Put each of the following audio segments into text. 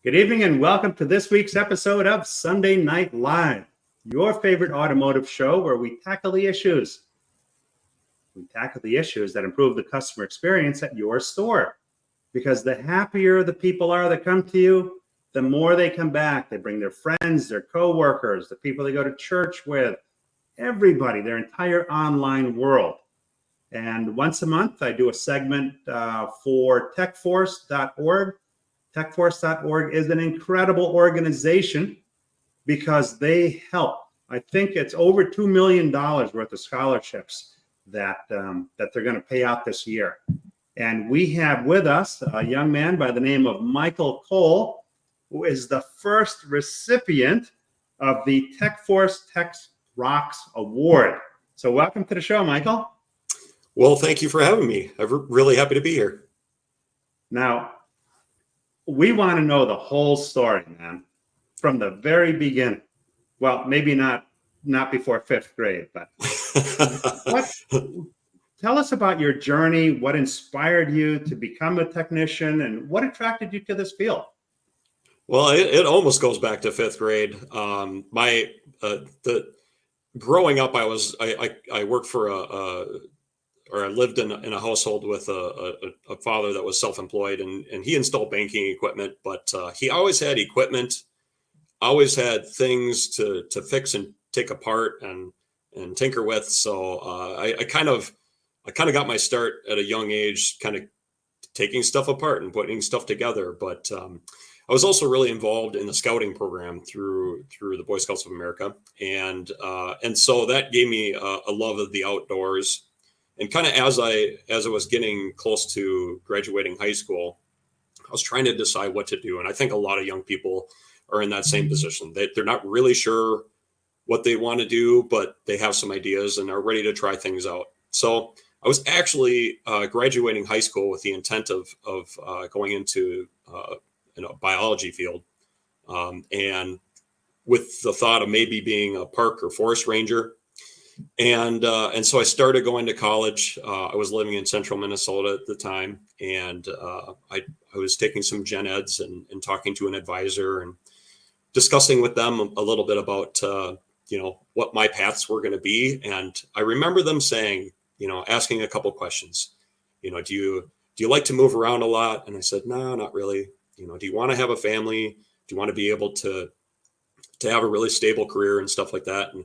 Good evening and welcome to this week's episode of Sunday Night Live, your favorite automotive show where we tackle the issues. We tackle the issues that improve the customer experience at your store. Because the happier the people are that come to you, the more they come back. They bring their friends, their coworkers, the people they go to church with, everybody, their entire online world. And once a month, I do a segment for TechForce.org. TechForce.org is an incredible organization because they help. I think it's over $2 million worth of scholarships that they're going to pay out this year. And we have with us a young man by the name of Michael Cole, who is the first recipient of the TechForce Tech Rocks Award. So welcome to the show, Michael. Well, thank you for having me. I'm really happy to be here. Now, we want to know the whole story, man, from the very beginning. Well, maybe not before fifth grade, but tell us about your journey. What inspired you to become a technician, and what attracted you to this field? Well, it almost goes back to fifth grade. Growing up, I worked for I lived in a household with a father that was self-employed, and he installed banking equipment, but he always had equipment, always had things to fix and take apart and tinker with. So I kind of got my start at a young age, kind of taking stuff apart and putting stuff together. But I was also really involved in the scouting program through the Boy Scouts of America, and so that gave me a love of the outdoors. And kind of as I was getting close to graduating high school, I was trying to decide what to do. And I think a lot of young people are in that same position. They're not really sure what they want to do, but they have some ideas and are ready to try things out. So I was actually graduating high school with the intent of going into biology field, and with the thought of maybe being a park or forest ranger. And so I started going to college. I was living in central Minnesota at the time, and I was taking some gen eds and talking to an advisor and discussing with them a little bit about what my paths were going to be. And I remember them saying, asking a couple questions. Do you like to move around a lot? And I said, no, not really. Do you want to have a family? Do you want to be able to have a really stable career and stuff like that? And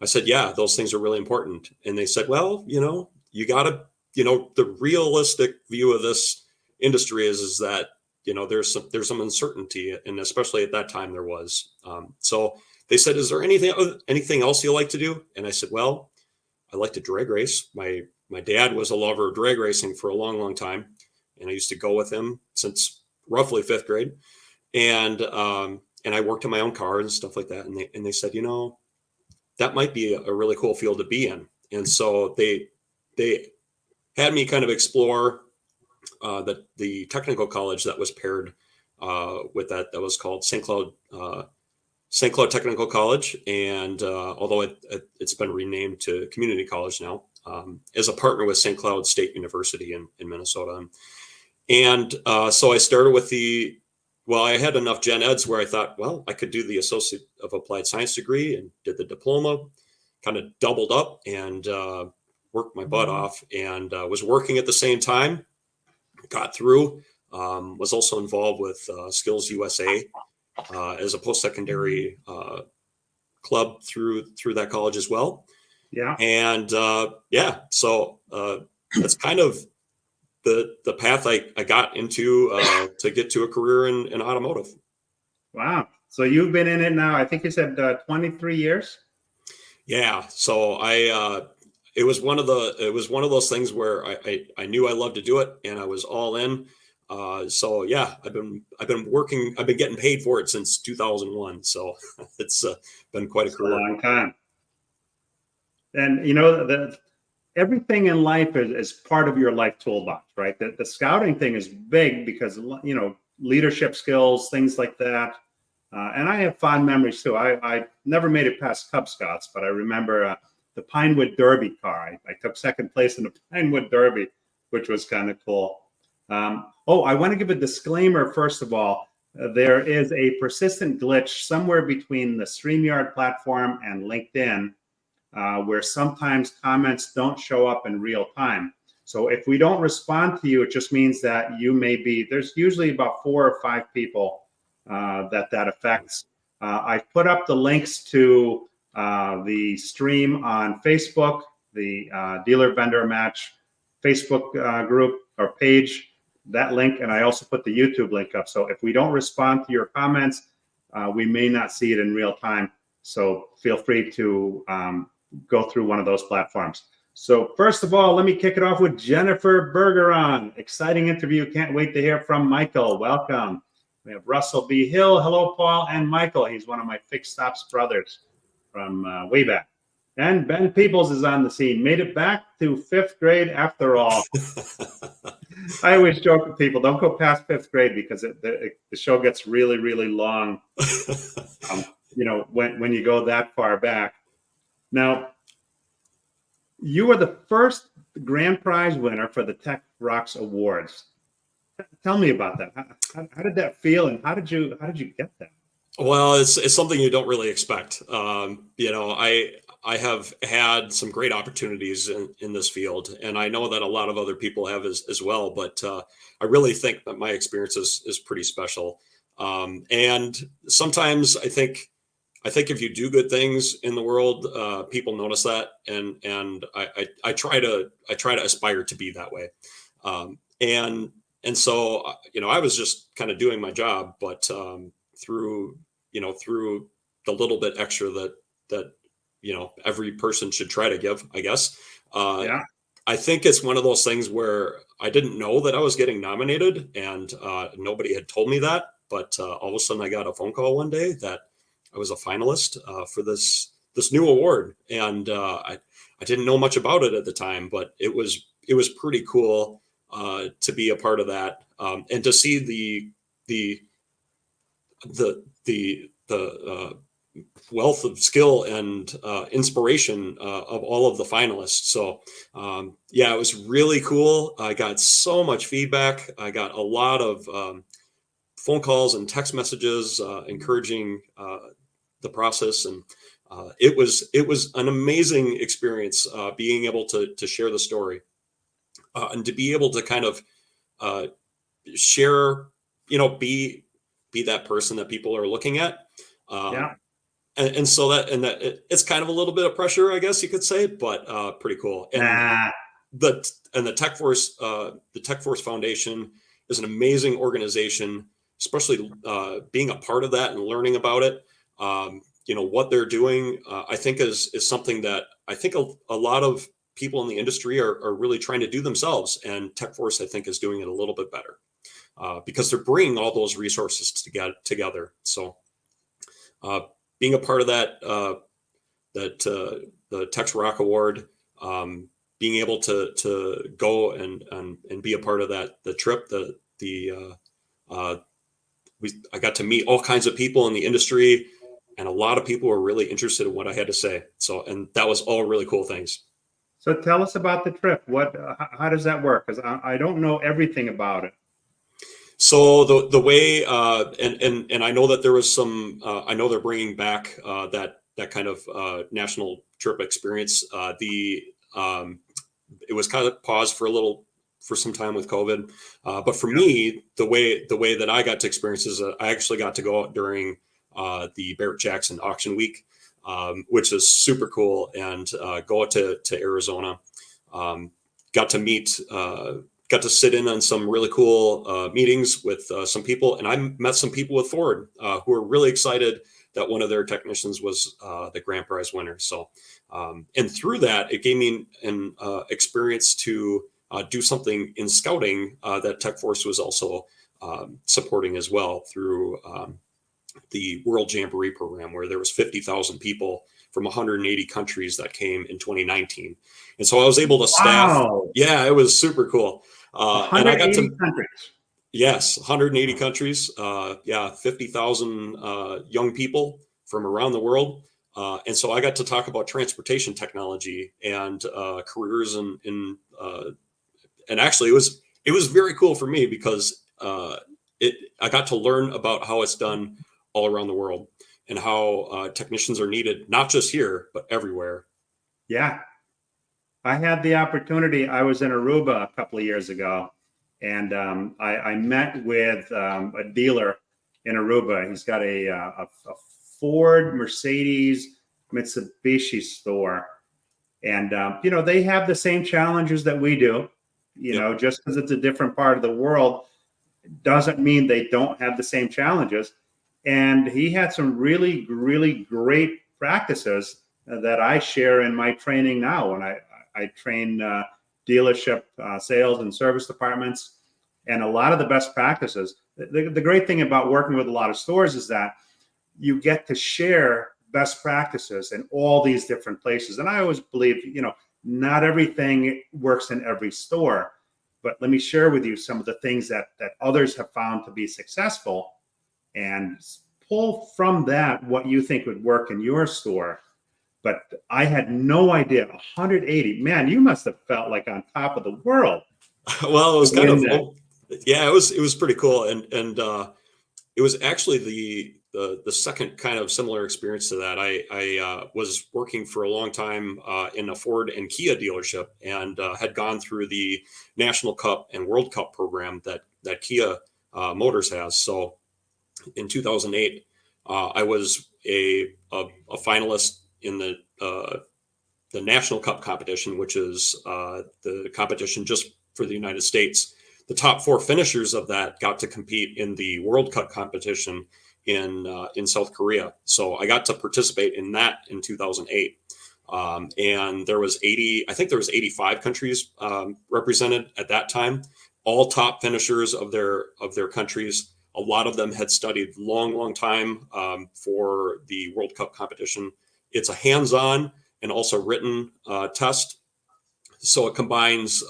I said, yeah, those things are really important. And they said, well, you got to, the realistic view of this industry is that, there's some uncertainty. And especially at that time there was. So they said, is there anything else you like to do? And I said, well, I like to drag race. My dad was a lover of drag racing for a long, long time. And I used to go with him since roughly fifth grade. And I worked in my own car and stuff like that. And they said, that might be a really cool field to be in. And so they had me kind of explore the technical college that was paired with that was called St. Cloud Technical College. And although it's been renamed to Community College now, as a partner with St. Cloud State University in Minnesota. And so I started with I had enough gen eds where I thought, well, I could do the Associate of Applied Science degree and did the diploma, kind of doubled up and worked my butt off, and was working at the same time, got through, was also involved with Skills USA as a post-secondary club through that college as well. Yeah. And so that's kind of the path I got into to get to a career in automotive. Wow. So you've been in it now, I think you said 23 years? Yeah. So it was one of those things where I knew I loved to do it, and I was all in. So yeah, I've been working, I've been getting paid for it since 2001. So it's been quite a career. A long time. And everything in life is part of your life toolbox, right? The scouting thing is big because, leadership skills, things like that. And I have fond memories too. I never made it past Cub Scouts, but I remember the Pinewood Derby car. I took second place in the Pinewood Derby, which was kind of cool. I want to give a disclaimer, first of all. there is a persistent glitch somewhere between the StreamYard platform and LinkedIn, where sometimes comments don't show up in real time. So if we don't respond to you, it just means that you may be, there's usually about 4 or 5 people that affects. I've put up the links to the stream on Facebook, the Dealer Vendor Match Facebook group or page, that link, and I also put the YouTube link up. So if we don't respond to your comments, we may not see it in real time. So feel free to go through one of those platforms. So first of all, let me kick it off with Jennifer Bergeron. Exciting interview. Can't wait to hear from Michael. Welcome. We have Russell B. Hill. Hello, Paul and Michael. He's one of my Fixed Stops brothers from way back. And Ben Peoples is on the scene. Made it back to 5th grade after all. I always joke with people, don't go past 5th grade because the show gets really, really long, when you go that far back. Now, you were the first grand prize winner for the Tech Rocks Awards. Tell me about that. How did that feel, and how did you get that? Well, it's something you don't really expect. I have had some great opportunities in this field, and I know that a lot of other people have as well. But I really think that my experience is pretty special. And sometimes I think if you do good things in the world, people notice that, and I try to aspire to be that way. And so I was just kind of doing my job, but through the little bit extra that every person should try to give, I guess. I think it's one of those things where I didn't know that I was getting nominated, and nobody had told me that. But all of a sudden, I got a phone call one day that I was a finalist for this new award, and I didn't know much about it at the time, but it was pretty cool to be a part of that, and to see the wealth of skill and inspiration of all of the finalists. So it was really cool. I got so much feedback. I got a lot of phone calls and text messages encouraging the process, and it was an amazing experience being able to share the story and to be able to kind of share, be that person that people are looking at. And so that it's kind of a little bit of pressure, I guess you could say, but pretty cool. And the TechForce Foundation is an amazing organization, especially being a part of that and learning about it. What they're doing, I think is something that I think a lot of people in the industry are really trying to do themselves. And TechForce, I think, is doing it a little bit better because they're bringing all those resources together. So being a part of that, the Tex Rock Award, being able to go and be a part of the trip, I got to meet all kinds of people in the industry, and a lot of people were really interested in what I had to say. So, and that was all really cool things. So tell us about the trip. How does that work? Because I don't know everything about it. So the way, and I know that there was some, I know they're bringing back that kind of national trip experience. It was kind of paused for some time with COVID. But for me, the way that I got to experience is I actually got to go out during the Barrett-Jackson auction week, which is super cool, and go out to Arizona. Got to sit in on some really cool meetings with some people, and I met some people with Ford who were really excited that one of their technicians was the grand prize winner. So, and through that, it gave me an experience to do something in scouting that TechForce was also supporting as well through the World Jamboree program, where there was 50,000 people from 180 countries that came in 2019. And so I was able to staff. Wow. Yeah, it was super cool. 180 countries. Yes, 180 countries. 50,000 young people from around the world. And so I got to talk about transportation technology and careers and actually it was very cool for me because I got to learn about how it's done all around the world and how technicians are needed, not just here, but everywhere. Yeah. I had the opportunity. I was in Aruba a couple of years ago, and I met with a dealer in Aruba. He's got a Ford, Mercedes, Mitsubishi store. And, they have the same challenges that we do. Just because it's a different part of the world doesn't mean they don't have the same challenges. And he had some really, really great practices that I share in my training now. When I train dealership sales and service departments, and a lot of the best practices. The great thing about working with a lot of stores is that you get to share best practices in all these different places. And I always believe, not everything works in every store, but let me share with you some of the things that others have found to be successful, and pull from that what you think would work in your store. But I had no idea. 180, man, you must have felt like on top of the world. Well, it was kind of, yeah, it was pretty cool. And it was actually the second kind of similar experience to that. I was working for a long time in a Ford and Kia dealership, and had gone through the National Cup and World Cup program that Kia Motors has. So in 2008, I was a finalist in the National Cup competition, which is the competition just for the United States. The top 4 finishers of that got to compete in the World Cup competition in South Korea. So I got to participate in that in 2008. And there was 85 countries represented at that time, all top finishers of their countries. A lot of them had studied long time for the World Cup competition. It's a hands-on and also written test. So it combines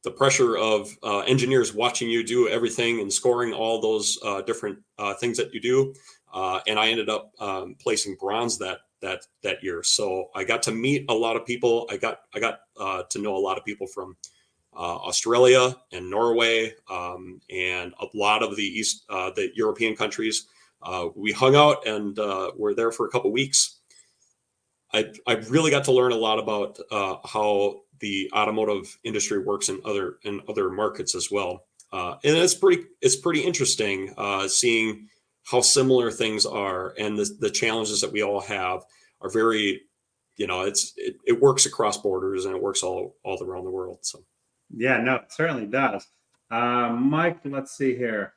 the pressure of engineers watching you do everything and scoring all those different things that you do. And I ended up placing bronze that year. So I got to meet a lot of people. I got to know a lot of people from Australia and Norway, and a lot of the European countries. We hung out and were there for a couple of weeks. I really got to learn a lot about how the automotive industry works in other markets as well, and it's pretty interesting seeing how similar things are, and the challenges that we all have are very, it works across borders, and it works all around the world. So. Yeah, no, it certainly does. Mike, let's see here.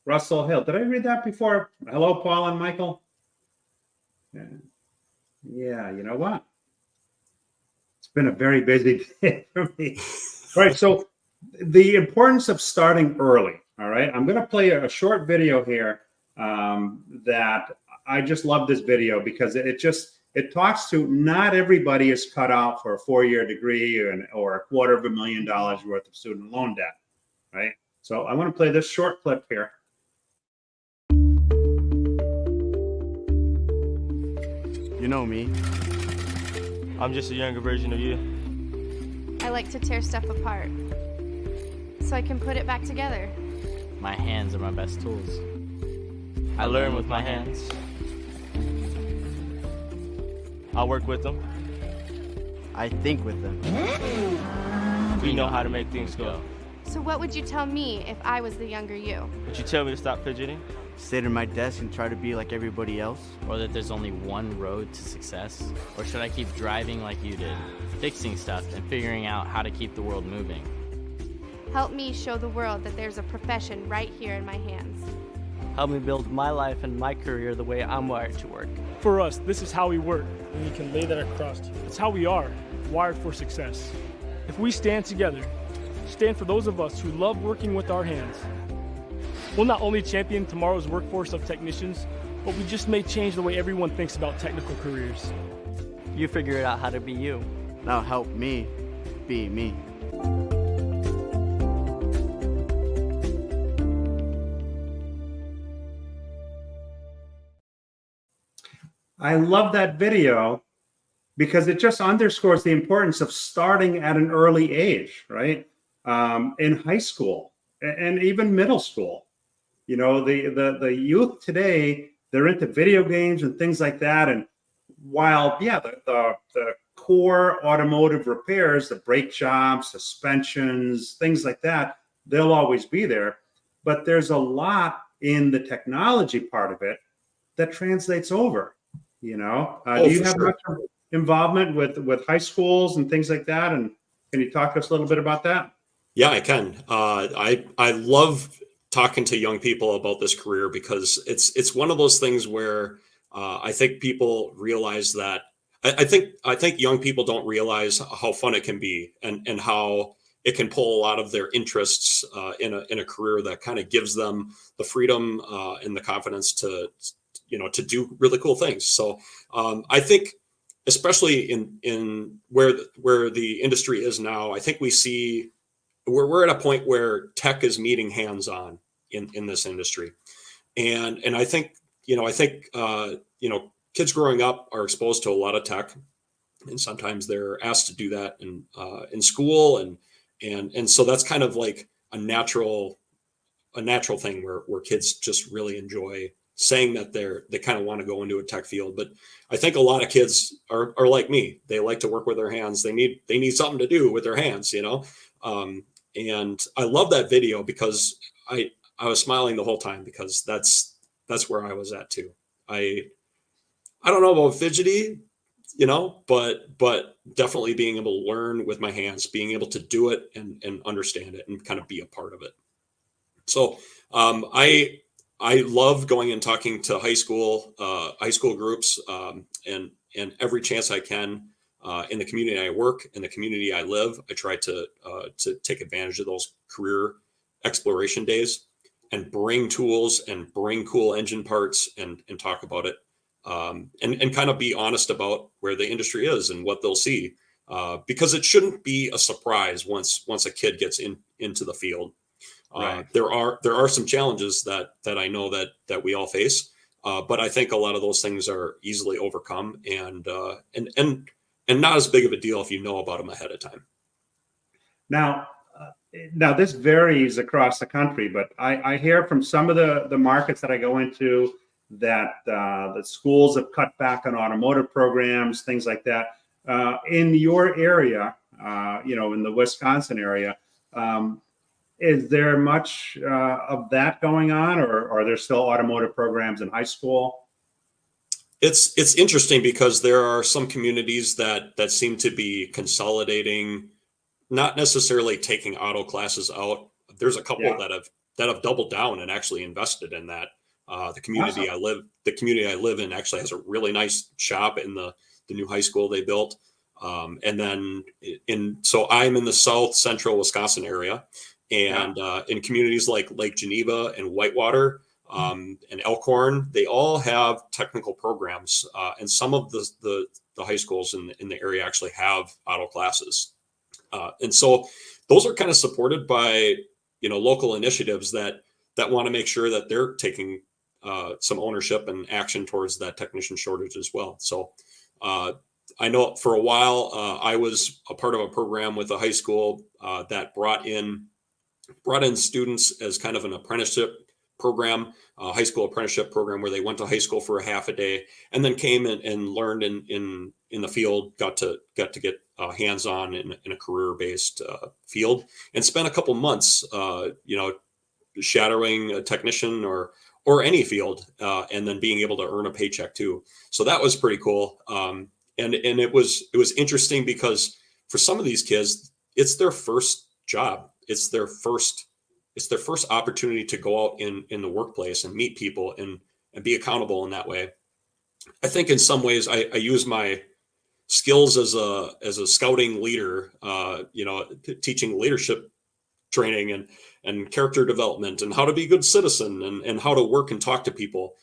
Russell Hill. Did I read that before? Hello, Paul and Michael. Yeah, you know what? It's been a very busy day for me. All right, so the importance of starting early. All right, I'm going to play a short video here that I just love this video because it talks to not everybody is cut out for a 4-year degree or $250,000 worth of student loan debt, right? So I want to play this short clip here. You know me. I'm just a younger version of you. I like to tear stuff apart so I can put it back together. My hands are my best tools. I learn with my hands. I work with them. I think with them. We know how to make things go. So what would you tell me if I was the younger you? Would you tell me to stop fidgeting? Sit at my desk and try to be like everybody else? Or that there's only one road to success? Or should I keep driving like you did, fixing stuff and figuring out how to keep the world moving? Help me show the world that there's a profession right here in my hands. Help me build my life and my career the way I'm wired to work. For us, this is how we work, and you can lay that across to you. It's how we are, wired for success. If we stand together, stand for those of us who love working with our hands, we'll not only champion tomorrow's workforce of technicians, but we just may change the way everyone thinks about technical careers. You figured out how to be you. Now help me be me. I love that video because it just underscores the importance of starting at an early age, right? In high school. and even middle school. You know, the youth today, they're into video games and things like that. And while, yeah, the core automotive repairs, the brake jobs, suspensions, things like that, they'll always be there. But there's a lot in the technology part of it that translates over. You know, do you have much involvement with high schools and things like that? And can you talk to us a little bit about that? Yeah, I can. I love talking to young people about this career because it's one of those things where I think people realize that I think young people don't realize how fun it can be and how it can pull a lot of their interests in a career that kind of gives them the freedom and the confidence to do really cool things. So I think, especially in where the industry is now, I think we see we're at a point where tech is meeting hands-on in this industry, and I think kids growing up are exposed to a lot of tech, and sometimes they're asked to do that in school, and so that's kind of like a natural thing where kids just really enjoy saying that they kind of want to go into a tech field. But I think a lot of kids are like me. They like to work with their hands. They need something to do with their hands, and I love that video because I was smiling the whole time because that's where I was at too. I don't know about fidgety, but definitely being able to learn with my hands, being able to do it and understand it and kind of be a part of it. So I love going and talking to high school groups, and every chance I can in the community I work, in the community I live, I try to take advantage of those career exploration days and bring tools and bring cool engine parts and talk about it, and kind of be honest about where the industry is and what they'll see, because it shouldn't be a surprise once a kid gets into the field. Right. There are some challenges that I know that we all face, but I think a lot of those things are easily overcome and not as big of a deal if you know about them ahead of time. Now this varies across the country, but I hear from some of the markets that I go into that the schools have cut back on automotive programs, things like that. In your area, in the Wisconsin area, is there much of that going on, or are there still automotive programs in high school? It's interesting because there are some communities that seem to be consolidating, not necessarily taking auto classes out. There's a couple that have doubled down and actually invested in that. The community I live in actually has a really nice shop in the new high school they built. And then so I'm in the south central Wisconsin area. And in communities like Lake Geneva and Whitewater and Elkhorn, they all have technical programs. And some of the high schools in the area actually have auto classes. And so those are kind of supported by, local initiatives that want to make sure that they're taking some ownership and action towards that technician shortage as well. So I know for a while I was a part of a program with a high school that brought in students as kind of an apprenticeship program, high school apprenticeship program, where they went to high school for a half a day and then came and learned in the field, got to get hands-on in a career-based field, and spent a couple months, shadowing a technician or any field, and then being able to earn a paycheck too. So that was pretty cool. And it was interesting because for some of these kids, it's their first job. It's their first opportunity to go out in the workplace and meet people and be accountable in that way. I think in some ways I use my skills as a scouting leader, teaching leadership training and character development and how to be a good citizen and how to work and talk to people,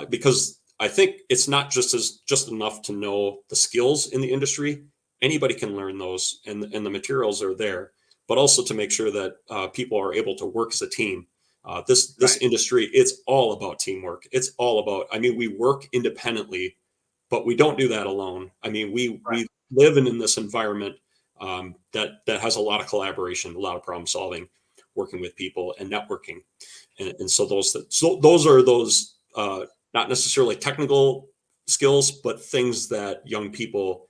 because I think it's not just enough to know the skills in the industry. Anybody can learn those, and the materials are there, but also to make sure that people are able to work as a team. This industry, it's all about teamwork. It's all about, we work independently, but we don't do that alone. We live in this environment that has a lot of collaboration, a lot of problem solving. working with people and networking. And so those are not necessarily technical skills, but things that young people,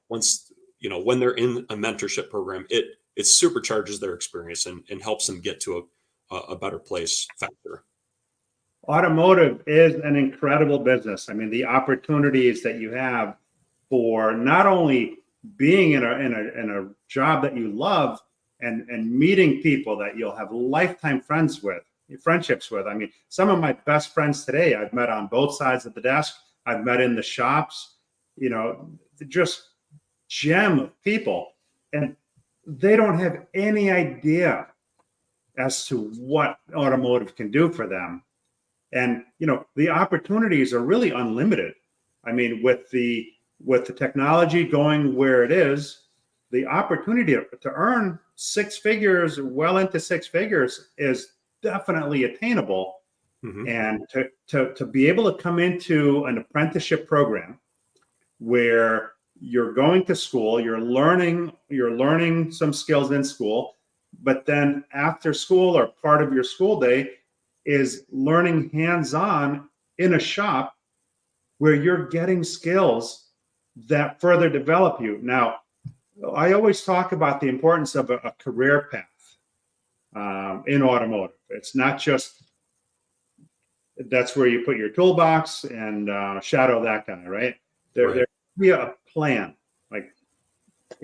once, when they're in a mentorship program, it supercharges their experience and helps them get to a better place faster. Automotive is an incredible business. I mean, the opportunities that you have for not only being in a job that you love and meeting people that you'll have lifetime friendships with. I mean, some of my best friends today I've met on both sides of the desk. I've met in the shops, just gem of people, and they don't have any idea as to what automotive can do for them. And the opportunities are really unlimited. I mean, with the technology going where it is, the opportunity to earn six figures, well into six figures, is definitely attainable. Mm-hmm. And to be able to come into an apprenticeship program where you're going to school, you're learning some skills in school, but then after school or part of your school day is learning hands-on in a shop where you're getting skills that further develop you. Now, I always talk about the importance of a career path in automotive. It's not just that's where you put your toolbox and shadow that guy, right? There be a plan. Like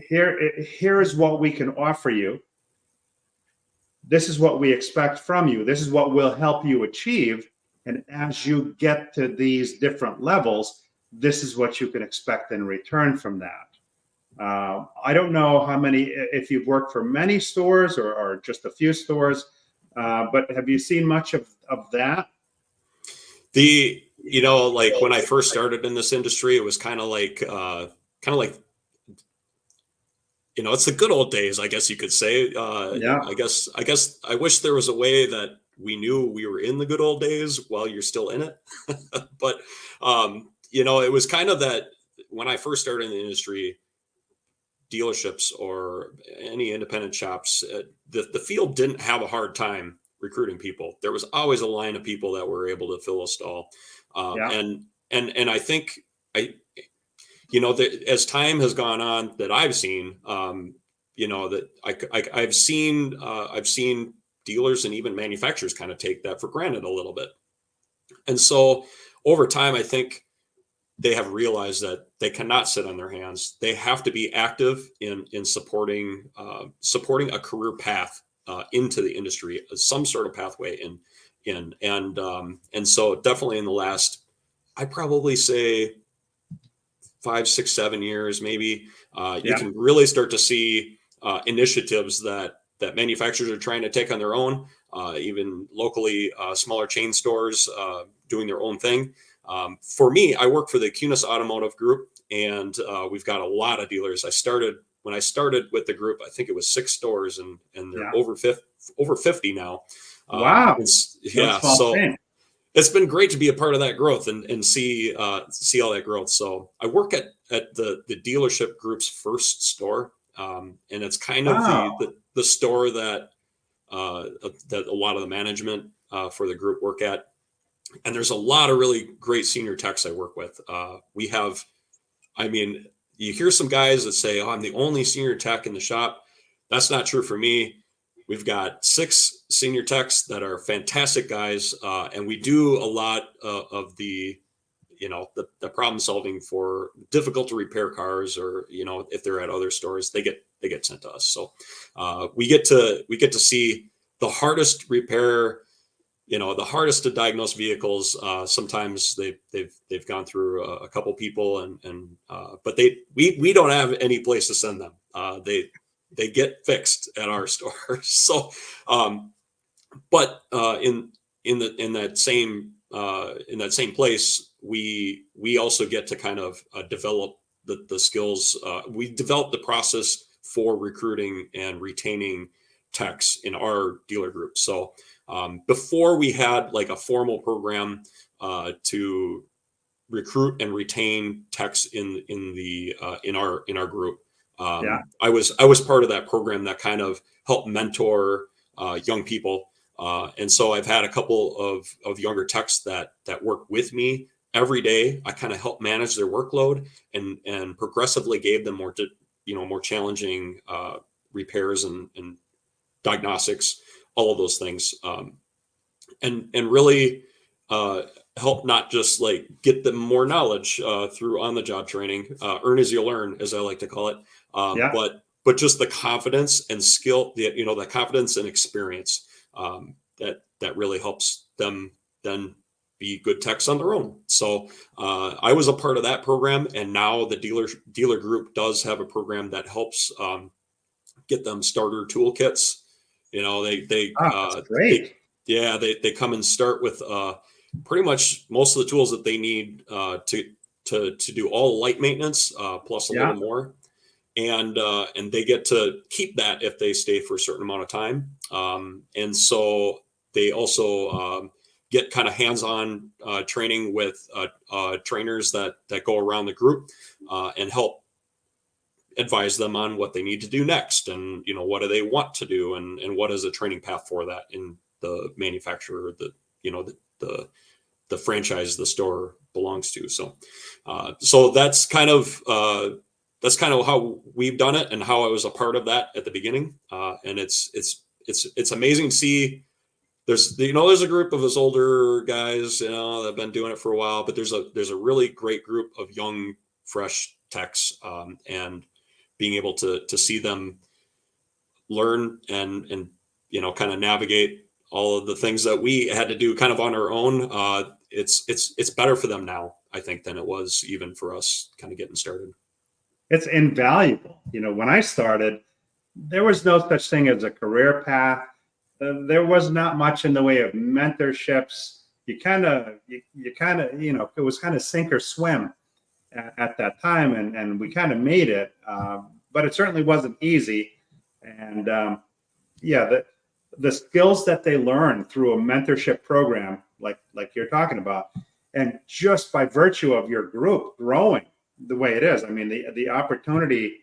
here is what we can offer you. This is what we expect from you. This is what will help you achieve. And as you get to these different levels, this is what you can expect in return from that. I don't know if you've worked for many stores or just a few stores, but have you seen much of that? Like when I first started in this industry, it was kind of like, it's the good old days, I guess you could say. Yeah. I guess I wish there was a way that we knew we were in the good old days while you're still in it. But, it was kind of that when I first started in the industry, dealerships or any independent shops, the field didn't have a hard time recruiting people. There was always a line of people that were able to fill a stall. And I think that as time has gone on, that I've seen, that I've seen dealers and even manufacturers kind of take that for granted a little bit. And so over time, I think they have realized that they cannot sit on their hands. They have to be active in supporting a career path into the industry, some sort of pathway and so definitely in the last, I'd probably say 5, 6, 7 years, maybe you can really start to see initiatives that manufacturers are trying to take on their own, even locally, smaller chain stores doing their own thing. For me, I work for the Kunes Automotive Group, and we've got a lot of dealers. When I started with the group, I think it was 6 stores, and they're over 50 now. Wow. So it's been great to be a part of that growth and see all that growth. So I work at the dealership group's first store, and it's kind of the store that a lot of the management for the group work at. And there's a lot of really great senior techs I work with. You hear some guys that say, "Oh, I'm the only senior tech in the shop." That's not true for me. We've got 6 senior techs that are fantastic guys, and we do a lot of the problem solving for difficult to repair cars, or if they're at other stores, they get sent to us. So we get to see the hardest repair, the hardest to diagnose vehicles. Sometimes they've gone through a couple people, but we don't have any place to send them. They get fixed at our stores. So, but in that same place, we also get to kind of develop the skills. We develop the process for recruiting and retaining techs in our dealer group. So before we had like a formal program to recruit and retain techs in our group. I was part of that program that kind of helped mentor young people. And so I've had a couple of younger techs that work with me every day. I kind of help manage their workload and progressively gave them more challenging repairs and diagnostics, all of those things, and really help not just like get them more knowledge through on the job training, earn as you learn, as I like to call it, but just the confidence and skill, the confidence and experience that really helps them then be good techs on their own. So I was a part of that program, and now the dealer group does have a program that helps get them starter toolkits. That's great. They come and start with pretty much most of the tools that they need to do all light maintenance plus a little more. And they get to keep that if they stay for a certain amount of time. And so they also get kind of hands-on training with trainers that go around the group and help advise them on what they need to do next, and what do they want to do, and what is a training path for that in the manufacturer that the franchise the store belongs to. So that's kind of how we've done it, and how I was a part of that at the beginning. And it's amazing to see. There's a group of us older guys, that have been doing it for a while, but there's a really great group of young, fresh techs, and being able to see them learn and kind of navigate all of the things that we had to do kind of on our own. It's better for them now, I think, than it was even for us kind of getting started. It's invaluable. When I started, there was no such thing as a career path. There was not much in the way of mentorships. You kind of, it was kind of sink or swim at that time, and we kind of made it, but it certainly wasn't easy. And the skills that they learn through a mentorship program, like you're talking about, and just by virtue of your group growing the way it is, I mean, the opportunity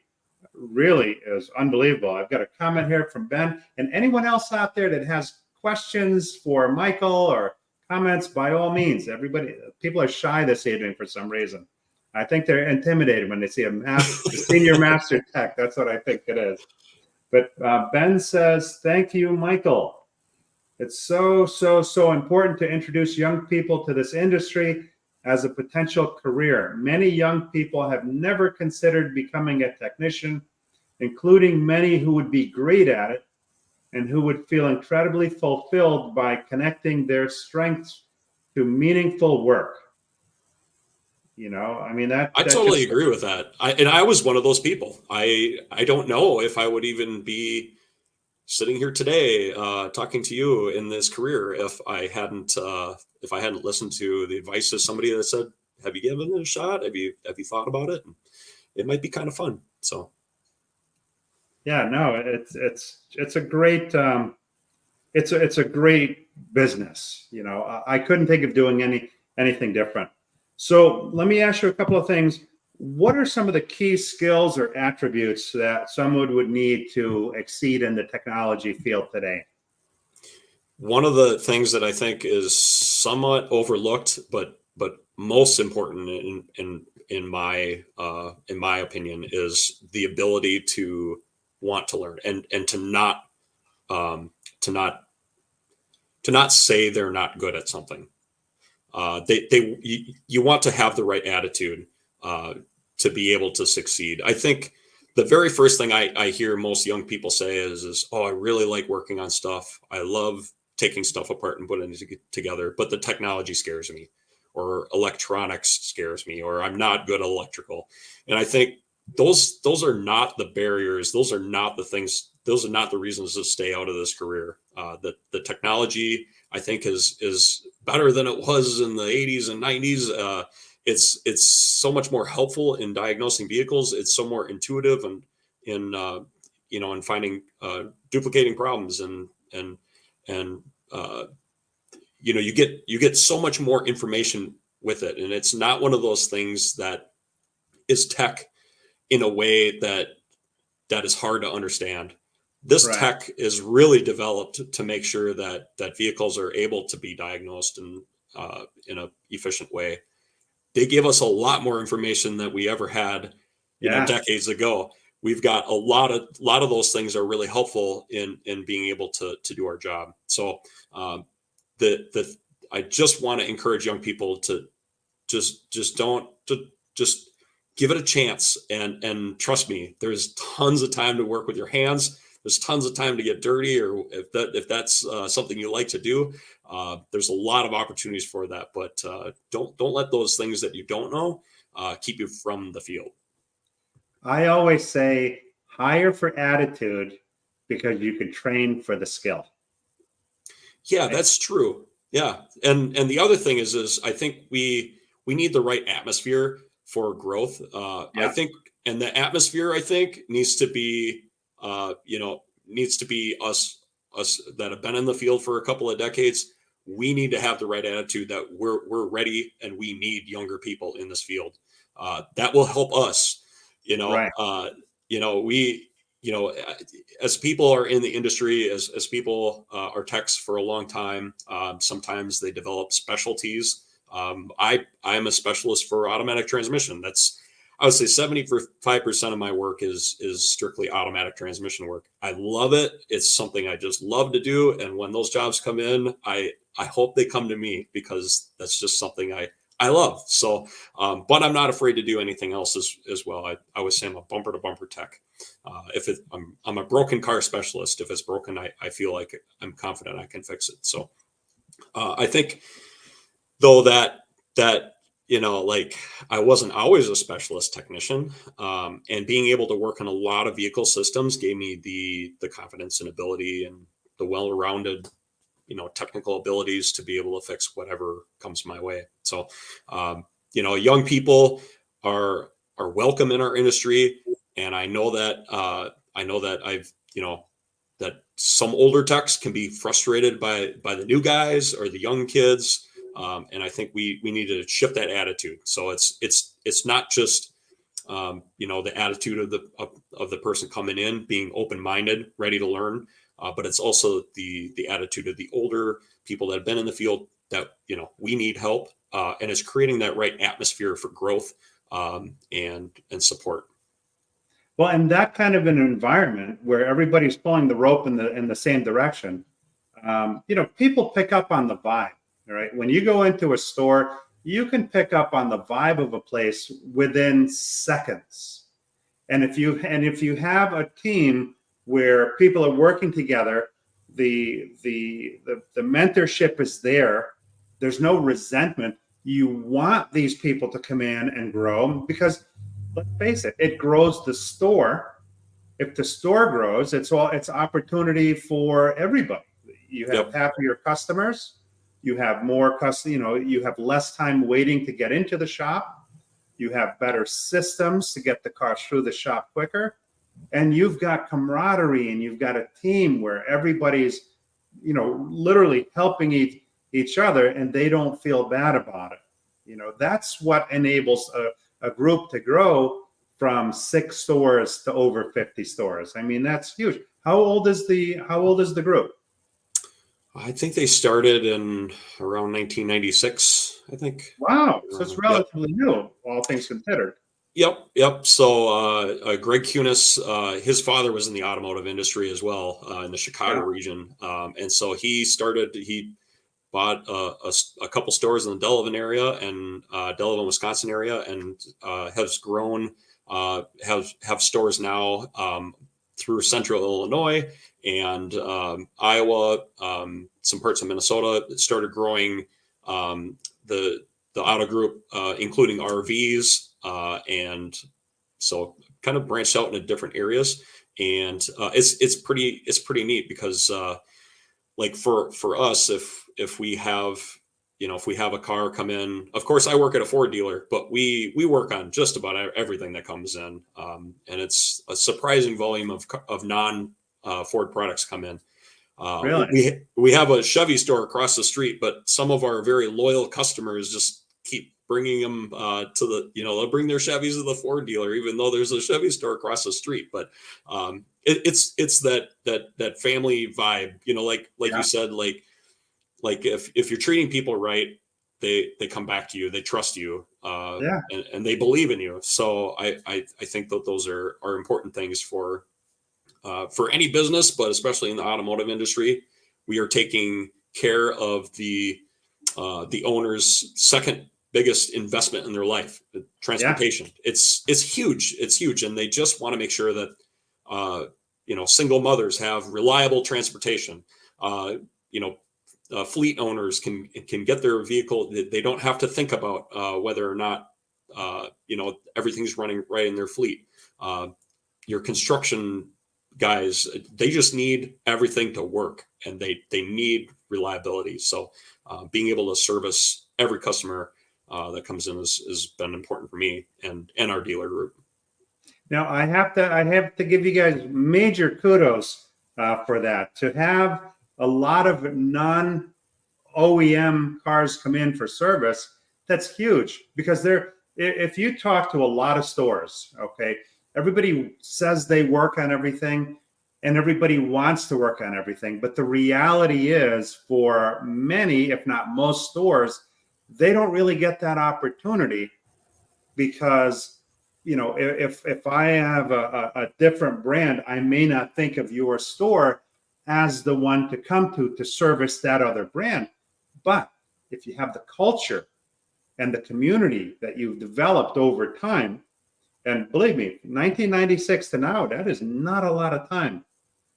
really is unbelievable. I've got a comment here from Ben, and anyone else out there that has questions for Michael or comments, by all means. People are shy this evening for some reason. I think they're intimidated when they see a senior master tech. That's what I think it is. But Ben says, thank you, Michael. It's so important to introduce young people to this industry as a potential career. Many young people have never considered becoming a technician, including many who would be great at it and who would feel incredibly fulfilled by connecting their strengths to meaningful work. I totally agree with that. I was one of those people. I don't know if I would even be sitting here today talking to you in this career if I hadn't listened to the advice of somebody that said, have you given it a shot? Have you thought about it? It might be kind of fun. So it's a great it's a great business. I couldn't think of doing anything different. So let me ask you a couple of things. What are some of the key skills or attributes that someone would need to exceed in the technology field today? One of the things that I think is somewhat overlooked, but most important in my opinion, is the ability to want to learn and to not say they're not good at something. You want to have the right attitude to be able to succeed. I think the very first thing I hear most young people say is, oh, I really like working on stuff. I love taking stuff apart and putting it together, but the technology scares me, or electronics scares me, or I'm not good at electrical. And I think those are not the barriers. Those are not the things. Those are not the reasons to stay out of this career. The technology, I think, is better than it was in the 80s and 90s. It's so much more helpful in diagnosing vehicles. It's so more intuitive and in finding duplicating problems and you get so much more information with it. And it's not one of those things that is tech in a way that is hard to understand. This Right. tech is really developed to make sure that vehicles are able to be diagnosed in a efficient way. They give us a lot more information than we ever had, Yeah. decades ago. We've got a lot of those things are really helpful in being able to do our job. So I just want to encourage young people to just give it a chance, and trust me, there's tons of time to work with your hands. There's tons of time to get dirty, or if that's something you like to do, there's a lot of opportunities for that. But don't let those things that you don't know keep you from the field. I always say hire for attitude because you can train for the skill. Yeah, Right? that's true. Yeah, and the other thing is I think we need the right atmosphere for growth. I Yeah. think, and the atmosphere, I think, needs to be us that have been in the field for a couple of decades. We need to have the right attitude that we're ready, and we need younger people in this field. That will help us. Right. We as people are in the industry, as people are techs for a long time, sometimes they develop specialties. I'm a specialist for automatic transmission. I would say 75% of my work is strictly automatic transmission work. I love it. It's something I just love to do. And when those jobs come in, I hope they come to me, because that's just something I love. So, but I'm not afraid to do anything else as well. I always say I'm a bumper to bumper tech. I'm a broken car specialist. If it's broken, I feel like I'm confident I can fix it. So, I think though that like, I wasn't always a specialist technician, and being able to work on a lot of vehicle systems gave me the confidence and ability and the well-rounded technical abilities to be able to fix whatever comes my way. So young people are welcome in our industry, and I know that that some older techs can be frustrated by the new guys or the young kids. And I think we need to shift that attitude. So it's not just the attitude of the person coming in being open-minded, ready to learn, but it's also the attitude of the older people that have been in the field that we need help, and it's creating that right atmosphere for growth and support. Well, and that kind of an environment where everybody's pulling the rope in the same direction, people pick up on the vibe. All right. When you go into a store, you can pick up on the vibe of a place within seconds. And if you have a team where people are working together, the mentorship is there. There's no resentment. You want these people to come in and grow, because let's face it, it grows the store. If the store grows, it's opportunity for everybody. You have happier customers. You have more you have less time waiting to get into the shop. You have better systems to get the cars through the shop quicker. And you've got camaraderie, and you've got a team where everybody's, literally helping each other, and they don't feel bad about it. That's what enables a group to grow from 6 stores to over 50 stores. I mean, that's huge. How old is the group? I think they started in around 1996, I think. Wow. So it's relatively new, all things considered. Yep. So Greg Kunes, his father was in the automotive industry as well, in the Chicago region. And so he bought a couple stores in the Delevan area and Delevan, Wisconsin area, and has grown, have stores now through central Illinois and Iowa, some parts of Minnesota. It started growing the auto group, including RVs, and so kind of branched out into different areas. And it's pretty neat, because like for us, if we have a car come in, of course I work at a Ford dealer, but we work on just about everything that comes in, and it's a surprising volume of non Ford products come in. Really? We have a Chevy store across the street, but some of our very loyal customers just keep bringing them to the, they'll bring their Chevys to the Ford dealer, even though there's a Chevy store across the street. But it's that family vibe, like you said, like if you're treating people right, they come back to you, they trust you, and they believe in you. So I think that those are important things for any business, but especially in the automotive industry. We are taking care of the owner's second biggest investment in their life, transportation. It's huge. It's huge. And they just want to make sure that, single mothers have reliable transportation. Fleet owners can get their vehicle. They don't have to think about whether or not, everything's running right in their fleet. Your construction guys, they just need everything to work, and they need reliability. So being able to service every customer that comes in has been important for me and our dealer group. Now I have to give you guys major kudos for that. To have a lot of non-OEM cars come in for service, that's huge, because if you talk to a lot of stores, okay, everybody says they work on everything and everybody wants to work on everything. But the reality is, for many, if not most stores, they don't really get that opportunity, because, if I have a different brand, I may not think of your store as the one to come to service that other brand. But if you have the culture and the community that you've developed over time, and believe me, 1996 to now, that is not a lot of time.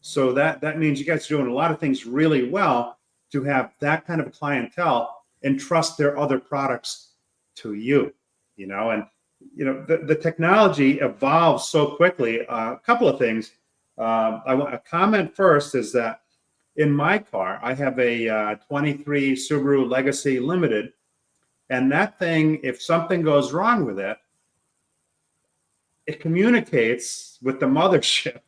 So that means you guys are doing a lot of things really well to have that kind of clientele and trust their other products to you, and the technology evolves so quickly. A couple of things. I want to comment first is that in my car, I have a 23 Subaru Legacy Limited, and that thing, if something goes wrong with it, it communicates with the mothership,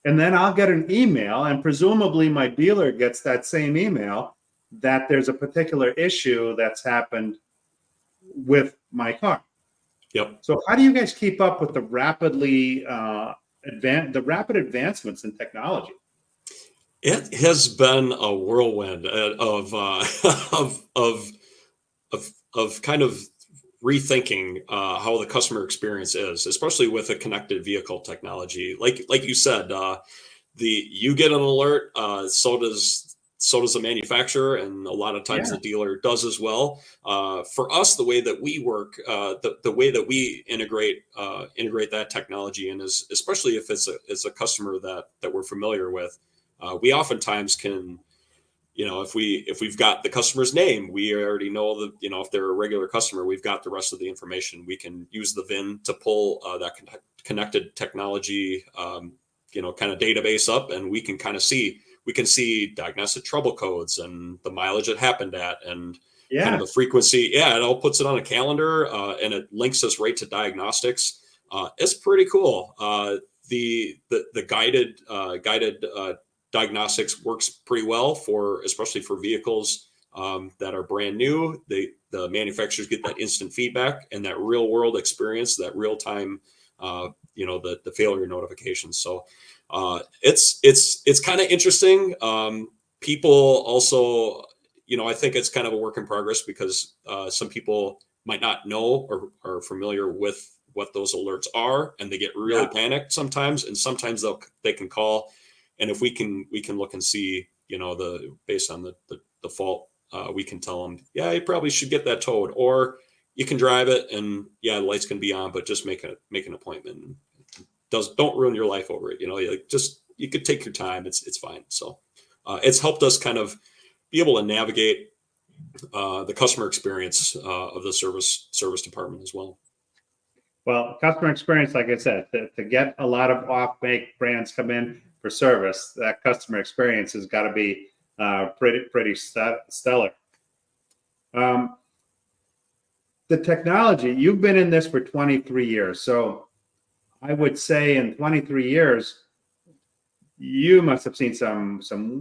and then I'll get an email, and presumably my dealer gets that same email that there's a particular issue that's happened with my car. Yep. So how do you guys keep up with the rapid advancements in technology? It has been a whirlwind of kind of rethinking how the customer experience is, especially with a connected vehicle technology. Like you said, you get an alert, so does the manufacturer, and a lot of times the dealer does as well. For us, the way that we work, the way that we integrate that technology in is, especially if it's a customer that we're familiar with, we oftentimes can, if we've got the customer's name, we already know if they're a regular customer, we've got the rest of the information. We can use the VIN to pull that connected technology, kind of database up, and we can see diagnostic trouble codes and the mileage it happened at, and kind of the frequency. Yeah, it all puts it on a calendar, and it links us right to diagnostics. It's pretty cool. The guided diagnostics works pretty well especially for vehicles that are brand new. The manufacturers get that instant feedback and that real world experience, that real time, the failure notifications. So it's kind of interesting. People also, I think it's kind of a work in progress, because some people might not know or are familiar with what those alerts are, and they get really panicked sometimes. And sometimes they can call, and if we can look and see, based on the fault, we can tell them, you probably should get that towed, or you can drive it and the lights can be on, but just make an appointment. Don't ruin your life over it. You could take your time. It's fine. So it's helped us kind of be able to navigate the customer experience of the service department as well. Well, customer experience, like I said, to get a lot of off-make brands come in for service, that customer experience has got to be pretty stellar. The technology, you've been in this for 23 years. So I would say in 23 years, you must have seen some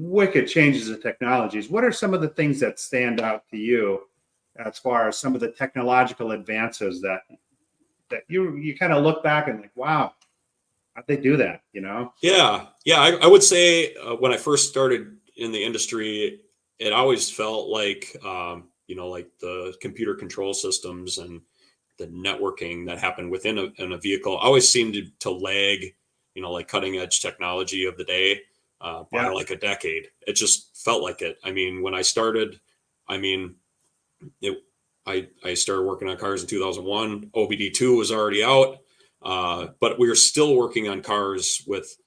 wicked changes in technologies. What are some of the things that stand out to you as far as some of the technological advances that you kind of look back and like, wow, how'd they do that? You know? Yeah. I would say when I first started in the industry, it always felt like, like the computer control systems and the networking that happened within a vehicle always seemed to lag, like cutting edge technology of the day by like a decade. It just felt like it. I mean, when I started, I started working on cars in 2001. OBD2 was already out, but we were still working on cars with,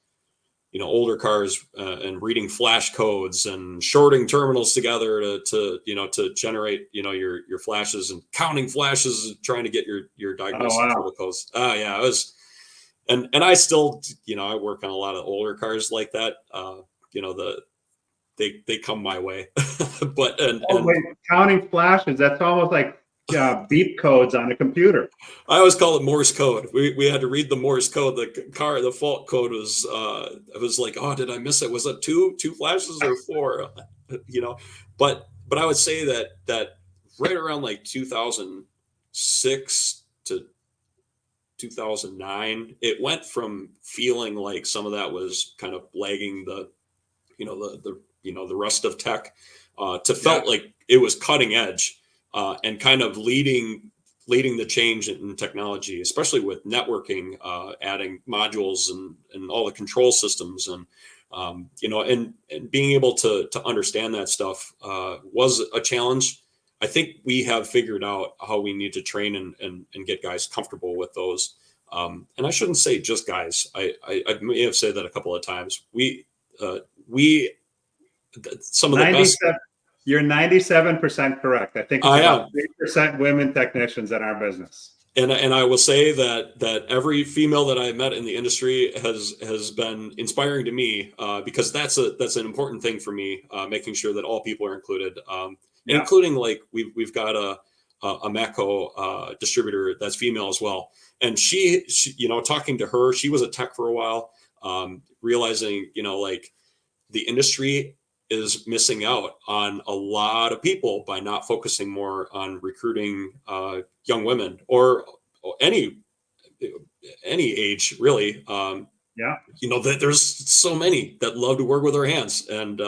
older cars and reading flash codes and shorting terminals together to generate, your flashes and counting flashes and trying to get your diagnosis protocols. Yeah, it was, and I still, I work on a lot of older cars like that. They come my way, but wait, counting flashes, that's almost like beep codes on a computer. I always call it Morse code. We had to read the Morse code. The fault code was it was like, oh, did I miss it? Was it two flashes or four? But I would say that right around like 2006 to 2009, it went from feeling like some of that was kind of lagging the rest of tech to felt like it was cutting edge and kind of leading the change in technology, especially with networking, adding modules and all the control systems and being able to understand that stuff was a challenge. I think we have figured out how we need to train and get guys comfortable with those. And I shouldn't say just guys. I may have said that a couple of times. Some of the best. You're 97% correct. I think it's I about 3% women technicians in our business. And I will say that every female that I met in the industry has been inspiring to me because that's an important thing for me, making sure that all people are included, including like we've got a Matco distributor that's female as well, and she talking to her, she was a tech for a while, realizing like the industry is missing out on a lot of people by not focusing more on recruiting young women or any age really. That there's so many that love to work with their hands, and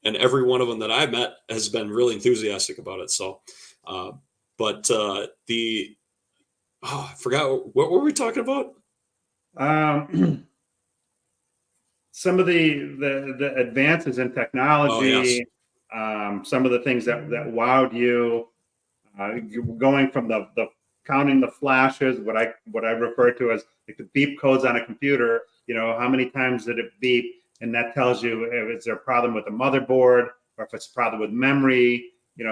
every one of them that I've met has been really enthusiastic about it. So, I forgot what were we talking about? Some of the advances in technology, some of the things that wowed you, going from the counting the flashes, what I refer to as like the beep codes on a computer. How many times did it beep, and that tells you if it's a problem with the motherboard or if it's a problem with memory.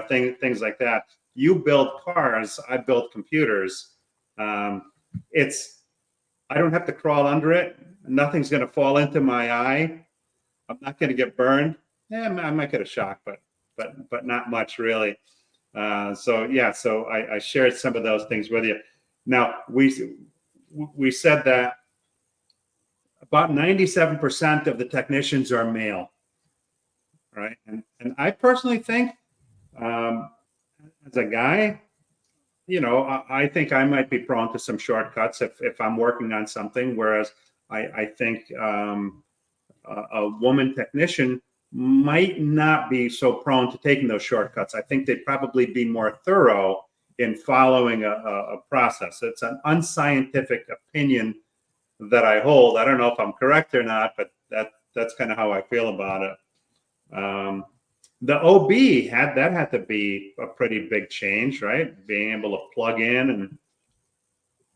Things like that. You build cars, I build computers. I don't have to crawl under it. Nothing's going to fall into my eye. I'm not going to get burned. I might get a shock, but not much really. So I shared some of those things with you. Now we said that about 97% of the technicians are male, right? And I personally think, as a guy, I think I might be prone to some shortcuts if I'm working on something, whereas I think a woman technician might not be so prone to taking those shortcuts. I think they'd probably be more thorough in following a process. It's an unscientific opinion that I hold. I don't know if I'm correct or not, but that's kind of how I feel about it. The OB had to be a pretty big change, right? Being able to plug in and.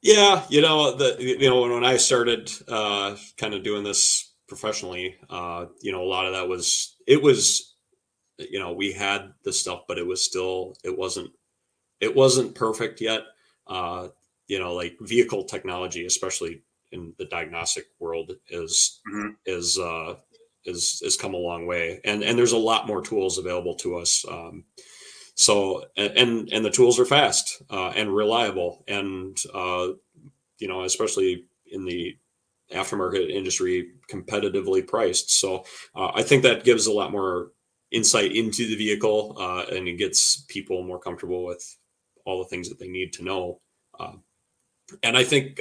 Yeah, when I started kind of doing this professionally, a lot of that was we had the stuff, but it wasn't perfect yet. Like vehicle technology, especially in the diagnostic world, is come a long way, and there's a lot more tools available to us. So the tools are fast and reliable, and especially in the aftermarket industry, competitively priced. So I think that gives a lot more insight into the vehicle, and it gets people more comfortable with all the things that they need to know. And I think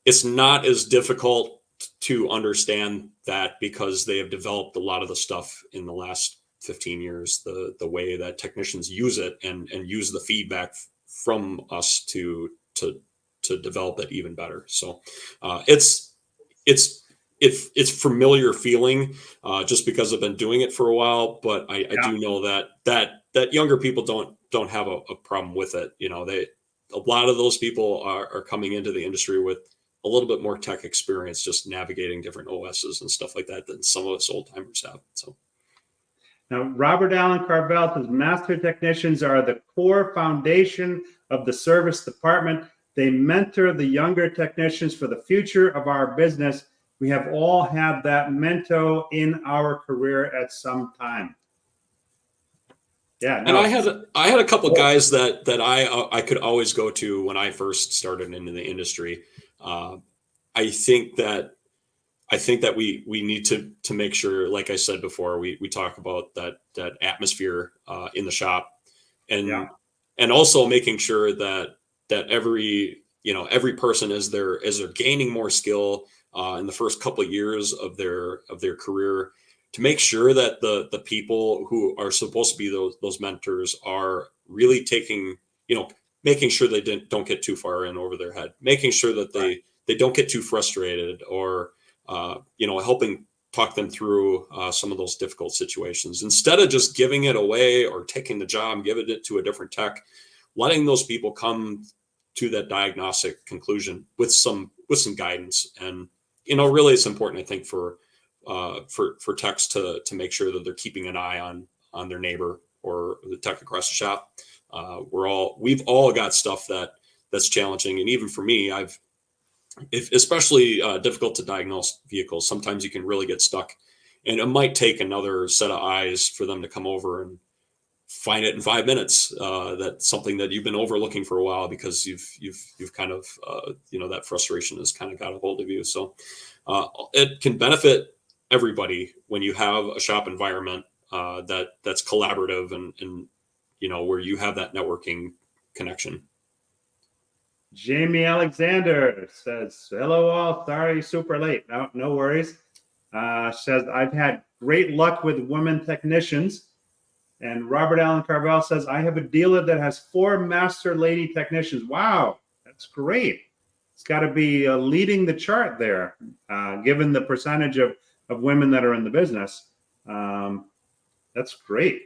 it's not as difficult to understand that because they have developed a lot of the stuff in the last 15 years, the way that technicians use it and use the feedback from us to develop it even better. So it's familiar feeling just because I've been doing it for a while, but I do know that younger people don't have a problem with it. You know, a lot of those people are coming into the industry with a little bit more tech experience, just navigating different OSs and stuff like that than some of us old timers have. So. Now, Robert Allen Carvel says master technicians are the core foundation of the service department. They mentor the younger technicians for the future of our business. We have all had that mentor in our career at some time. Yeah, no. And I had a couple of guys that I could always go to when I first started into the industry. I think that we need to make sure, like I said before, we talk about that atmosphere in the shop, and also making sure that every person as they're gaining more skill in the first couple of years of their career, to make sure that the people who are supposed to be those mentors are really making sure they don't get too far in over their head, making sure that they don't get too frustrated, or helping talk them through some of those difficult situations, instead of just giving it away or taking the job, giving it to a different tech, letting those people come to that diagnostic conclusion with some guidance. And, really it's important, I think, for techs to make sure that they're keeping an eye on their neighbor or the tech across the shop. We've all got stuff that's challenging. And even for me, especially difficult to diagnose vehicles. Sometimes you can really get stuck, and it might take another set of eyes for them to come over and find it in 5 minutes. That's something that you've been overlooking for a while because you've kind of that frustration has kind of got a hold of you. So it can benefit everybody when you have a shop environment that's collaborative and where you have that networking connection. Jamie Alexander says, hello all, sorry, super late. No worries. Says, I've had great luck with women technicians. And Robert Allen Carvel says, I have a dealer that has 4 master lady technicians. Wow, that's great. It's got to be leading the chart there, given the percentage of women that are in the business. That's great.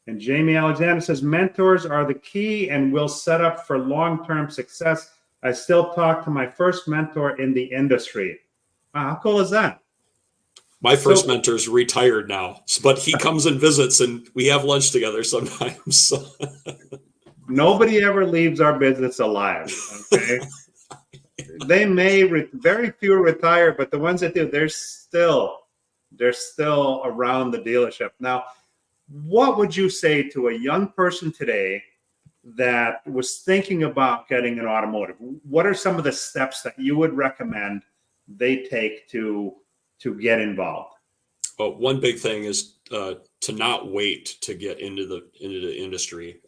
And Jamie Alexander says, mentors are the key and will set up for long-term success. I still talk to my first mentor in the industry. Wow, how cool is that? My first mentor's retired now, but he comes and visits and we have lunch together sometimes. Nobody ever leaves our business alive, okay? They may, very few retire, but the ones that do, they're still around the dealership. Now, what would you say to a young person today that was thinking about getting an automotive? What are some of the steps that you would recommend they take to get involved? Well, one big thing is to not wait to get into the industry.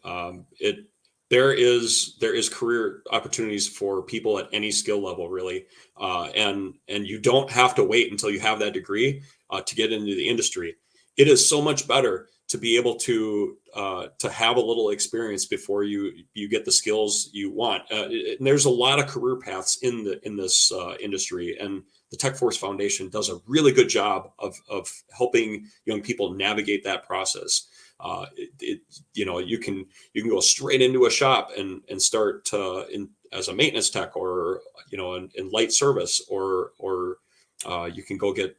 There is career opportunities for people at any skill level, really, and you don't have to wait until you have that degree to get into the industry. It is so much better to be able to have a little experience before you get the skills you want. And there's a lot of career paths in this industry, and the TechForce Foundation does a really good job of helping young people navigate that process. You can go straight into a shop and start as a maintenance tech, or in light service, or you can go get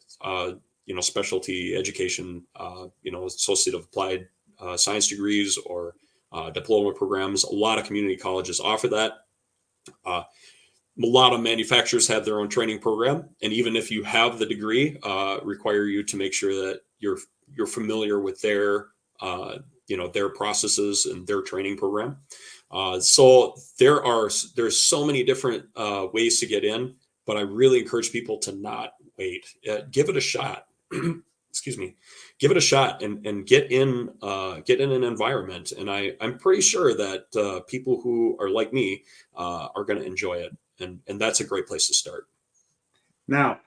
specialty education, associate of applied science degrees or diploma programs. A lot of community colleges offer that. A lot of manufacturers have their own training program, and even if you have the degree, require you to make sure that you're familiar with their processes and their training program. So there's so many different ways to get in, but I really encourage people to not wait. Give it a shot. give it a shot and get in an environment. And I'm pretty sure that people who are like me are going to enjoy it. And that's a great place to start. Now,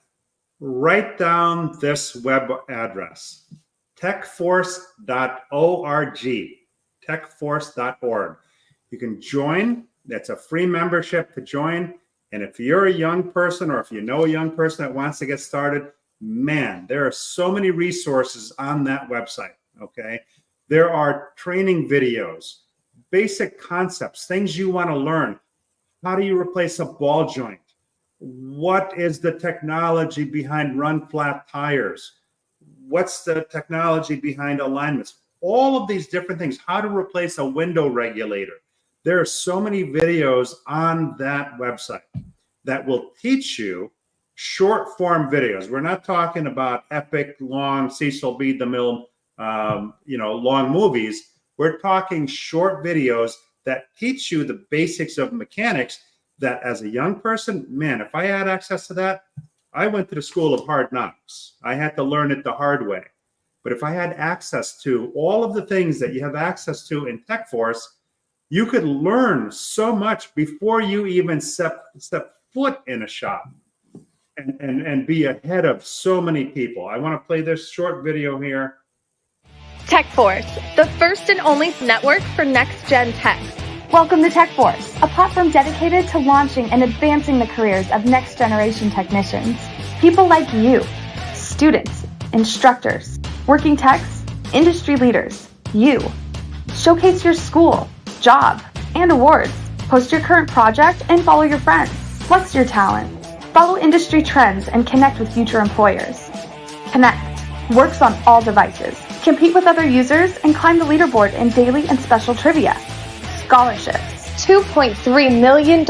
write down this web address, techforce.org, techforce.org. You can join. That's a free membership to join. And if you're a young person, or if you know a young person that wants to get started, man, there are so many resources on that website, okay? There are training videos, basic concepts, things you want to learn. How do you replace a ball joint? What is the technology behind run flat tires? What's the technology behind alignments? All of these different things, how to replace a window regulator. There are so many videos on that website that will teach you short form videos. We're not talking about epic, long Cecil B. DeMille, long movies. We're talking short videos that teach you the basics of mechanics that as a young person, man, if I had access to that, I went to the school of hard knocks. I had to learn it the hard way. But if I had access to all of the things that you have access to in TechForce, you could learn so much before you even step foot in a shop and be ahead of so many people. I want to play this short video here. TechForce, the first and only network for next-gen tech. Welcome to TechForce, a platform dedicated to launching and advancing the careers of next-generation technicians. People like you, students, instructors, working techs, industry leaders, you. Showcase your school, job, and awards. Post your current project and follow your friends. Flex your talent. Follow industry trends and connect with future employers. Connect works on all devices. Compete with other users and climb the leaderboard in daily and special trivia. Scholarships. $2.3 million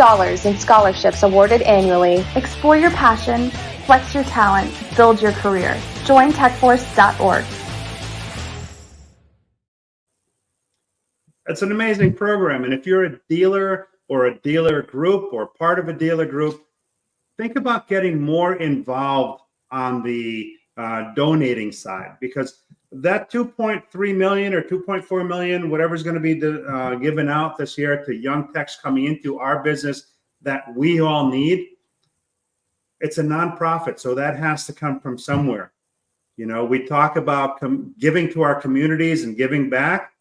in scholarships awarded annually. Explore your passion, flex your talent, build your career. Join techforce.org. It's an amazing program. And if you're a dealer or a dealer group or part of a dealer group, think about getting more involved on the donating side, because that 2.3 million or 2.4 million, whatever's going to be given out this year to young techs coming into our business that we all need, it's a nonprofit. So that has to come from somewhere. You know, we talk about giving to our communities and giving back.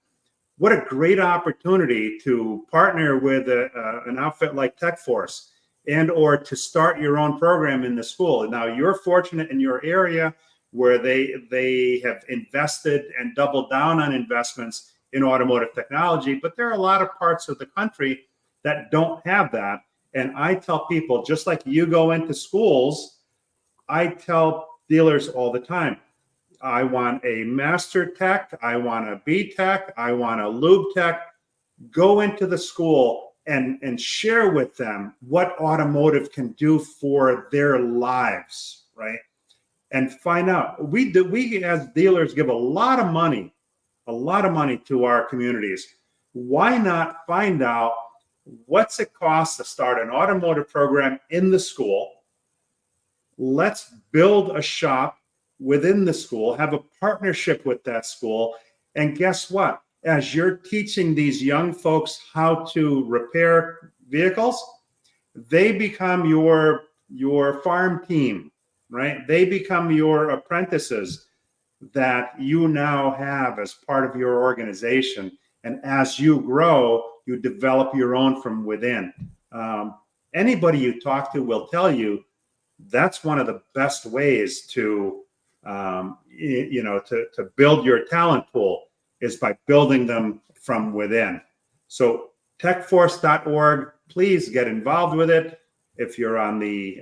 What a great opportunity to partner with an outfit like TechForce and or to start your own program in the school. Now, you're fortunate in your area where they have invested and doubled down on investments in automotive technology, but there are a lot of parts of the country that don't have that. And I tell people, just like you go into schools, I tell dealers all the time, I want a master tech, I want a B tech, I want a lube tech. Go into the school and share with them what automotive can do for their lives, right? And find out. We as dealers give a lot of money to our communities. Why not find out what's it cost to start an automotive program in the school? Let's build a shop within the school, have a partnership with that school. And guess what? As you're teaching these young folks how to repair vehicles, they become your farm team, right? They become your apprentices that you now have as part of your organization. And as you grow, you develop your own from within. Anybody you talk to will tell you that's one of the best ways to build your talent pool is by building them from within. So techforce.org, please get involved with it. If you're on the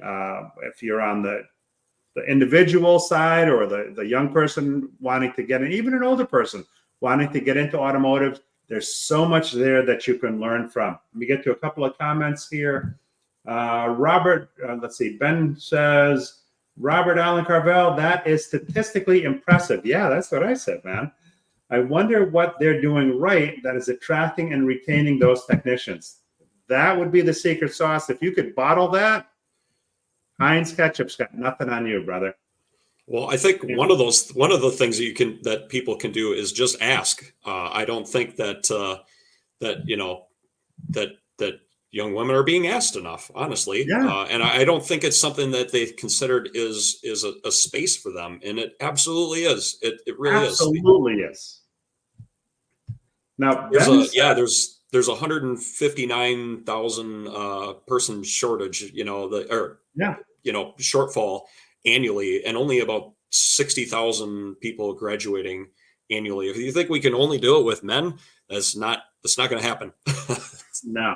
individual side or the young person wanting to get in, even an older person wanting to get into automotive, there's so much there that you can learn from. Let me get to a couple of comments here. Robert, let's see, Ben says, Robert Allen Carvel, that is statistically impressive. Yeah, that's what I said, man. I wonder what they're doing right that is attracting and retaining those technicians. That would be the secret sauce. If you could bottle that, Heinz Ketchup's got nothing on you, brother. Well, I think one of the things that people can do is just ask. I don't think that that young women are being asked enough, honestly. Yeah, And I don't think it's something that they've considered is a space for them, and it absolutely is. It really is. absolutely is. Now, There's Ben a said, there's 159,000 person shortage, yeah, shortfall annually, and only about 60,000 people graduating annually. If you think we can only do it with men, that's not going to happen. no.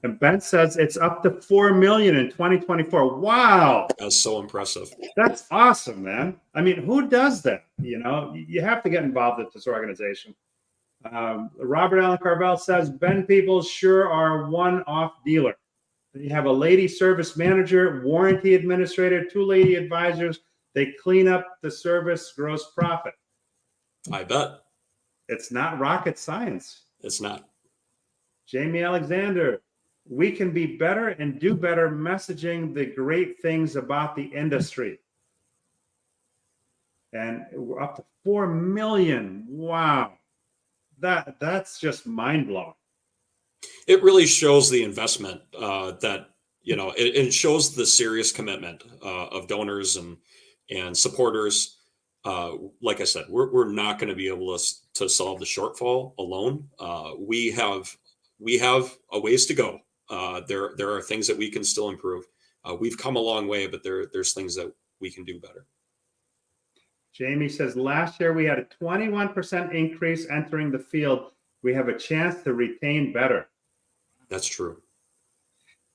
And Ben says it's up to 4 million in 2024. Wow. That's so impressive. That's awesome, man. I mean, who does that? You have to get involved with this organization. Robert Allen Carvel says Ben Peoples sure are one-off dealer. You have a lady service manager, warranty administrator, 2 lady advisors. They clean up the service gross profit. I bet. It's not rocket science. It's not. Jamie Alexander, we can be better and do better messaging the great things about the industry. And we're up to 4 million. Wow. That's just mind-blowing. It really shows the investment that, it shows the serious commitment of donors and supporters. Like I said, we're not going to be able to solve the shortfall alone. We have a ways to go. There are things that we can still improve. We've come a long way, but there's things that we can do better. Jamie says, last year we had a 21% increase entering the field. We have a chance to retain better. That's true.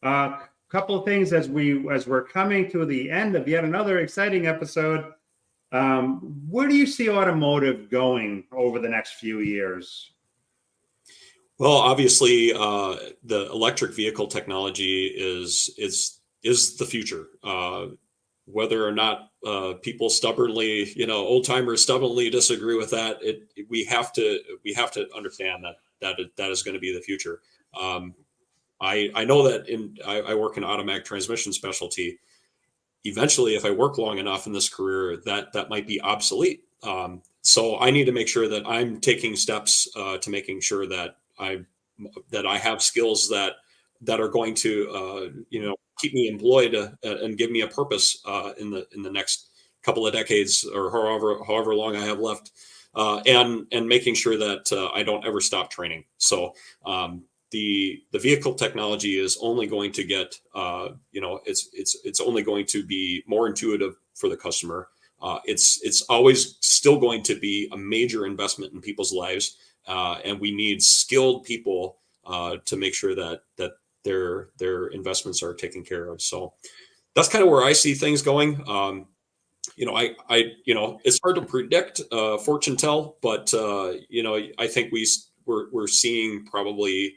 Couple of things as we're coming to the end of yet another exciting episode. Where do you see automotive going over the next few years? Well, obviously, the electric vehicle technology is the future. Whether or not people stubbornly, old timers stubbornly disagree with that, we have to understand that is going to be the future. I know that I work in automatic transmission specialty. Eventually, if I work long enough in this career, that might be obsolete. So I need to make sure that I'm taking steps to making sure that I have skills that are going to keep me employed and give me a purpose in the next couple of decades or however long I have left, and making sure that I don't ever stop training. So the vehicle technology is only going to get it's only going to be more intuitive for the customer. It's always still going to be a major investment in people's lives, and we need skilled people to make sure that their investments are taken care of. So that's kind of where I see things going. It's hard to predict, fortune tell, but I think we're seeing probably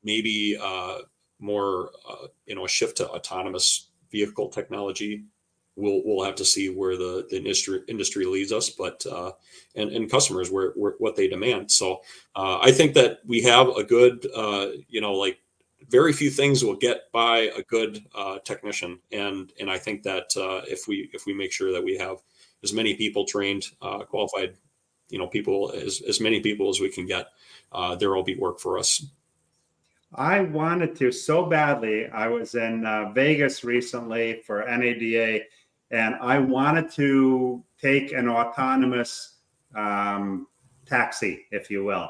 maybe more a shift to autonomous vehicle technology. We'll have to see where the industry leads us, but and customers where what they demand. So I think that we have a good very few things will get by a good technician, and I think that if we make sure that we have as many people trained, qualified, people as many people as we can get, there will be work for us. I wanted to so badly. I was in Vegas recently for NADA, and I wanted to take an autonomous taxi, if you will.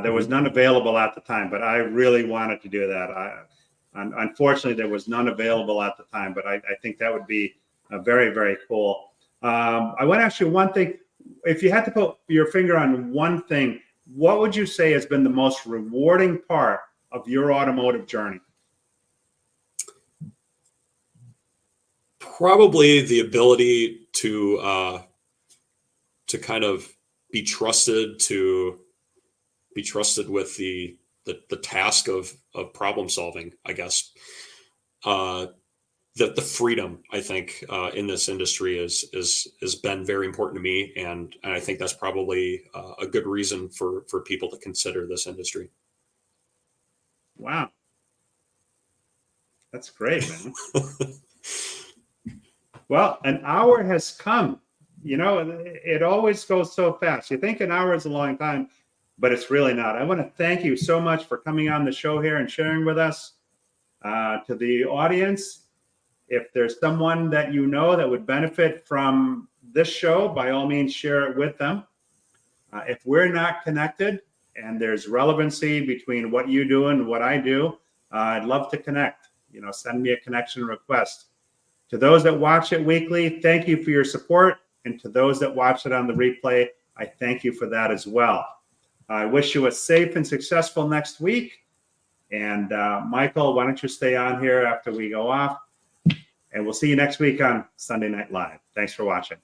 There was none available at the time, but I really wanted to do that. Unfortunately, there was none available at the time, but I think that would be very, very cool. I want to ask you one thing. If you had to put your finger on one thing, what would you say has been the most rewarding part of your automotive journey? Probably the ability to kind of be trusted with the task of problem solving, I guess. The freedom, I think, in this industry has been very important to me, and I think that's probably a good reason for people to consider this industry. Wow. That's great, man. Well, an hour has come. You know, it always goes so fast. You think an hour is a long time, but it's really not. I want to thank you so much for coming on the show here and sharing with us. To the audience, if there's someone that you know that would benefit from this show, by all means, share it with them. If we're not connected and there's relevancy between what you do and what I do, I'd love to connect. You know, send me a connection request. To those that watch it weekly, thank you for your support. And to those that watch it on the replay, I thank you for that as well. I wish you a safe and successful next week. And Michael, why don't you stay on here after we go off? And we'll see you next week on Sunday Night Live. Thanks for watching.